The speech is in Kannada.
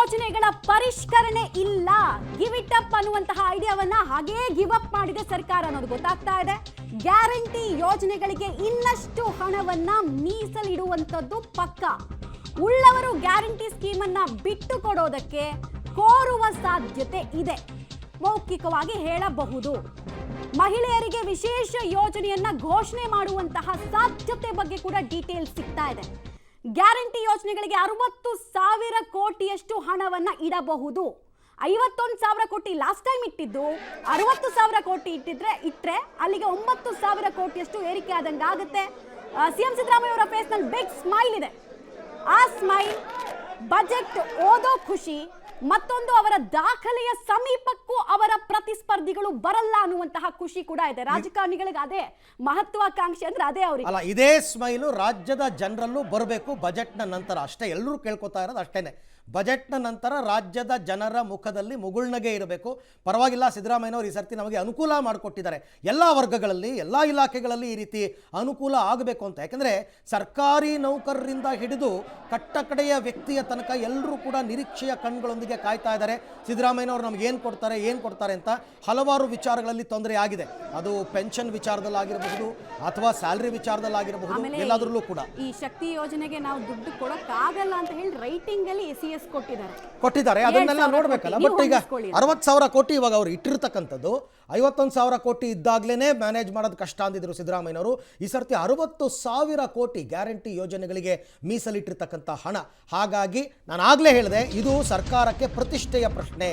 ಯೋಜನೆಗಳ ಪರಿಷ್ಕರಣೆ ಇಲ್ಲ, ಗಿವ್ ಇಟ್ ಅಪ್ ಅನ್ನುವಂತಹ ಐಡಿಯಾವನ್ನ ಹಾಗೇ ಗಿವ್ ಅಪ್ ಮಾಡಿದೆ ಸರ್ಕಾರ ಅನ್ನೋದು ಗೊತ್ತಾಗ್ತಾ ಇದೆ. ಗ್ಯಾರಂಟಿ ಯೋಜನೆಗಳಿಗೆ ಇನ್ನಷ್ಟು ಹಣವನ್ನ ಮೀಸಲಿಡುವಂತದ್ದು ಪಕ್ಕ. ಉಳ್ಳವರು ಗ್ಯಾರಂಟಿ ಸ್ಕೀಮ್ ಅನ್ನ ಬಿಟ್ಟು ಕೊಡೋದಕ್ಕೆ ಕೋರುವ ಸಾಧ್ಯತೆ ಇದೆ, ಮೌಖಿಕವಾಗಿ ಹೇಳಬಹುದು. ಮಹಿಳೆಯರಿಗೆ ವಿಶೇಷ ಯೋಜನೆಯನ್ನ ಘೋಷಣೆ ಮಾಡುವಂತಹ ಸಾಧ್ಯತೆ ಬಗ್ಗೆ ಕೂಡ ಡೀಟೇಲ್ಸ್ ಸಿಗ್ತಾ ಇದೆ. ಗ್ಯಾರಂಟಿ ಯೋಜನೆಗಳಿಗೆ 60,000 ಕೋಟಿಯಷ್ಟು ಹಣವನ್ನ ಇಡಬಹುದು. 51,000 ಕೋಟಿ ಲಾಸ್ಟ್ ಟೈಮ್ ಇಟ್ಟಿದ್ದು, 60,000 ಕೋಟಿ ಇಟ್ಟರೆ ಅಲ್ಲಿಗೆ 9,000 ಕೋಟಿಯಷ್ಟು ಏರಿಕೆ ಆದಂಗೆ ಆಗುತ್ತೆ. ಸಿಎಂ ಸಿದ್ದರಾಮಯ್ಯ ಅವರ ಫೇಸ್ ನಲ್ಲಿ ಬಿಗ್ ಸ್ಮೈಲ್ ಇದೆ. ಆ ಸ್ಮೈಲ್ ಬಜೆಟ್ ಓದೋ ಖುಷಿ, ಮತ್ತೊಂದು ಅವರ ದಾಖಲೆಯ ಸಮೀಪಕ್ಕೂ ಅವರ ಪ್ರತಿಸ್ಪರ್ಧಿಗಳು ಬರಲ್ಲ ಅನ್ನುವಂತಹ ಖುಷಿ ಕೂಡ ಇದೆ. ರಾಜಕಾರಣಿಗಳಿಗೆ ಅದೇ ಮಹತ್ವಾಕಾಂಕ್ಷೆ ಅಂದ್ರೆ ಅದೇ ಅವರಿಗೆ. ಅಲ್ಲ, ಇದೇ ಸ್ಮೈಲು ರಾಜ್ಯದ ಜನರಲ್ಲೂ ಬರಬೇಕು ಬಜೆಟ್ನ ನಂತರ ಅಷ್ಟೇ. ಎಲ್ಲರೂ ಕೇಳ್ಕೊತಾ ಇರೋದು ಅಷ್ಟೇನೆ. ಬಜೆಟ್ನ ನಂತರ ರಾಜ್ಯದ ಜನರ ಮುಖದಲ್ಲಿ ಮುಗುಳ್ನಗೆ ಇರಬೇಕು. ಪರವಾಗಿಲ್ಲ, ಸಿದ್ದರಾಮಯ್ಯನವರು ಈ ಸರ್ತಿ ನಮಗೆ ಅನುಕೂಲ ಮಾಡಿಕೊಟ್ಟಿದ್ದಾರೆ. ಎಲ್ಲ ವರ್ಗಗಳಲ್ಲಿ, ಎಲ್ಲ ಇಲಾಖೆಗಳಲ್ಲಿ ಈ ರೀತಿ ಅನುಕೂಲ ಆಗಬೇಕು ಅಂತ. ಯಾಕೆಂದರೆ ಸರ್ಕಾರಿ ನೌಕರರಿಂದ ಹಿಡಿದು ಕಟ್ಟ ಕಡೆಯ ವ್ಯಕ್ತಿಯ ತನಕ ಎಲ್ಲರೂ ಕೂಡ ನಿರೀಕ್ಷೆಯ ಕಣ್ಗಳೊಂದಿಗೆ ಕಾಯ್ತಾ ಇದ್ದಾರೆ. ಸಿದ್ದರಾಮಯ್ಯನವರು ನಮ್ಗೆ ಏನು ಕೊಡ್ತಾರೆ ಅಂತ. ಹಲವಾರು ವಿಚಾರಗಳಲ್ಲಿ ತೊಂದರೆ ಆಗಿದೆ. ಅದು ಪೆನ್ಷನ್ ವಿಚಾರದಲ್ಲಾಗಿರಬಹುದು ಅಥವಾ ಸ್ಯಾಲರಿ ವಿಚಾರದಲ್ಲಾಗಿರಬಹುದು, ಎಲ್ಲಾದ್ರಲ್ಲೂ ಕೂಡ ಈ ಶಕ್ತಿ ಯೋಜನೆಗೆ ನಾವು ದುಡ್ಡು ಕೊಡೋಕ್ಕಾಗಲ್ಲ ಅಂತ ಹೇಳಿ ರೈಟಿಂಗ್ ಅಲ್ಲಿ ಎಸ್ ಕೊಟ್ಟಿದ್ದಾರೆ. ಅದನ್ನೆಲ್ಲ ನೋಡ್ಬೇಕಲ್ಲ. ಬಟ್ ಈಗ 60,000 ಕೋಟಿ ಇವಾಗ ಅವ್ರು ಇಟ್ಟಿರ್ತಕ್ಕಂಥದ್ದು 51,000 ಕೋಟಿ ಇದ್ದಾಗ್ಲೇನೆ ಮ್ಯಾನೇಜ್ ಮಾಡೋದು ಕಷ್ಟ ಅಂದಿದ್ರು ಸಿದ್ದರಾಮಯ್ಯನವರು. ಈ ಸರ್ತಿ 60,000 ಕೋಟಿ ಗ್ಯಾರಂಟಿ ಯೋಜನೆಗಳಿಗೆ ಮೀಸಲಿಟ್ಟಿರ್ತಕ್ಕಂಥ ಹಣ. ಹಾಗಾಗಿ ನಾನು ಆಗ್ಲೇ ಹೇಳಿದೆ, ಇದು ಸರ್ಕಾರಕ್ಕೆ ಪ್ರತಿಷ್ಠೆಯ ಪ್ರಶ್ನೆ.